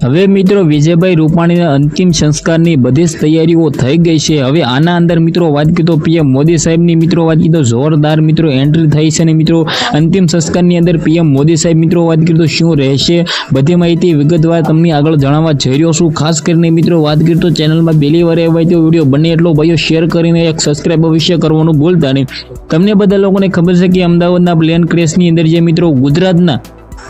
હવે મિત્રો વિજયભાઈ રૂપાણીના અંતિમ સંસ્કારની બધી જ તૈયારીઓ થઈ ગઈ છે। હવે આના અંદર મિત્રો વાત કરીએ તો પીએમ મોદી સાહેબની મિત્રો વાત કરીએ તો જોરદાર મિત્રો એન્ટ્રી થઈ છે અને મિત્રો અંતિમ સંસ્કારની અંદર પીએમ મોદી સાહેબ મિત્રો વાત કરીએ તો શું રહેશે બધી માહિતી વિગતવાર તમને આગળ જણાવવા જઈ રહ્યો છું। ખાસ કરીને મિત્રો વાત કરીએ તો ચેનલમાં પહેલી વાર આવ્યા તો વિડીયો બને એટલો ભાઈઓ શેર કરીને એક સબસ્ક્રાઇબ અવશ્ય કરવાનું ભૂલતા નહીં। તમને બધા લોકોને ખબર છે કે અમદાવાદના પ્લેન ક્રેશની અંદર જે મિત્રો ગુજરાતના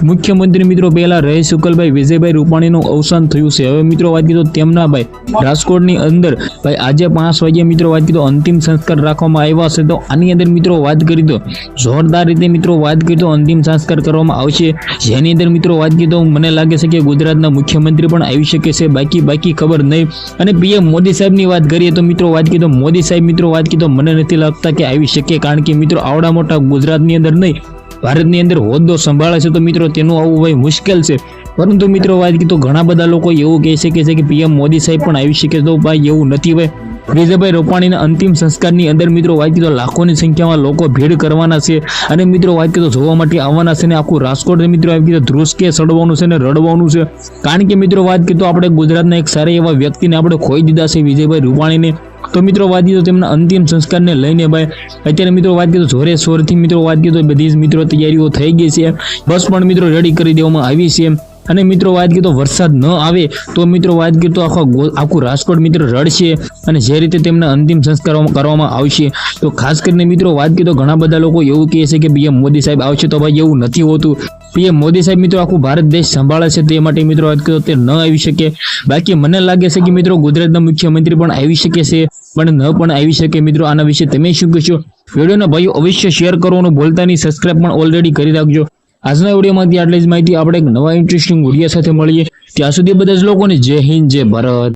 મુખ્યમંત્રી મિત્રો પહેલા રહી શુકલભાઈ વિજયભાઈ રૂપાણીનું અવસાન થયું છે। હવે મિત્રો વાત કરીએ તો તેમના ભાઈ રાજકોટની અંદર ભાઈ આજે 5 વાગ્યે મિત્રો વાત કરીએ તો અંતિમ સંસ્કાર રાખવામાં આવ્યા છે। તો આની અંદર મિત્રો વાત કરી તો જોરદાર રીતે મિત્રો વાત કરીએ તો અંતિમ સંસ્કાર કરવામાં આવશે, જેની અંદર મિત્રો વાત કરીએ તો મને લાગે છે કે ગુજરાતના મુખ્યમંત્રી પણ આવી શકે છે, બાકી ખબર નહીં। અને પીએમ મોદી સાહેબની વાત કરીએ તો મિત્રો વાત કરીએ તો મોદી સાહેબ મિત્રો વાત કરીએ તો મને નથી લાગતા કે આવી શકે, કારણ કે મિત્રો આવડા મોટા ગુજરાતની અંદર નહીં ભારતની અંદર હોદ્દો સંભાળે છે તો મિત્રો તેનું આવવું ભાઈ મુશ્કેલ છે। પરંતુ મિત્રો વાત કરીએ તો ઘણા બધા લોકો એવું કહી શકે છે કે પીએમ મોદી સાહેબ પણ આવી શકે, તો ભાઈ એવું નથી ભાઈ। વિજયભાઈ રૂપાણીના અંતિમ સંસ્કારની અંદર મિત્રો વાત કરીએ તો લાખોની સંખ્યામાં લોકો ભીડ કરવાના છે અને મિત્રો વાત કરીએ તો જોવા માટે આવવાના છે ને આખું રાજકોટ મિત્રો આવી તો ધ્રુસકે સડવાનું છે ને રડવાનું છે, કારણ કે મિત્રો વાત કરીએ તો આપણે ગુજરાતના એક સારા એવા વ્યક્તિને આપણે ખોઈ દીધા છે વિજયભાઈ રૂપાણીને। તો મિત્રો વાત કરીએ તો તેમના અંતિમ સંસ્કારને લઈને ભાઈ અત્યારે મિત્રો વાત કરીએ તો જોરે શોરથી મિત્રો વાત કરીએ તો બધી જ મિત્રો તૈયારીઓ થઈ ગઈ છે, બસ પણ મિત્રો રેડી કરી દેવામાં આવી છે। અને મિત્રો વાત કરીએ તો વરસાદ ન આવે તો મિત્રો વાત કરીએ તો આખું રાજકોટ મિત્રો રડશે અને જે રીતે તેમના અંતિમ સંસ્કાર કરવામાં આવશે। તો ખાસ કરીને મિત્રો વાત કરીએ તો ઘણા બધા લોકો એવું કહે છે કે પીએમ મોદી સાહેબ આવશે, તો ભાઈ એવું નથી હોતું। પીએમ મોદી સાહેબ મિત્રો આખું ભારત દેશ સંભાળે છે, તે માટે મિત્રો વાત કરીએ તો તે ન આવી શકે। બાકી મને લાગે છે કે મિત્રો ગુજરાતના મુખ્યમંત્રી પણ આવી શકે છે, પણ ન પણ આવી શકે। મિત્રો આના વિશે તમે શું કહેશો? વિડીયોના ભાઈઓ અવશ્ય શેર કરવાનું ભૂલતા નહીં, સબસ્ક્રાઇબ પણ ઓલરેડી કરી રાખજો। આજના વિડીયોમાંથી આટલી જ માહિતી, આપણે એક નવા ઇન્ટરેસ્ટિંગ વિડીયો સાથે મળીએ, ત્યાં સુધી બધા જ લોકોને જય હિન્દ જય ભારત।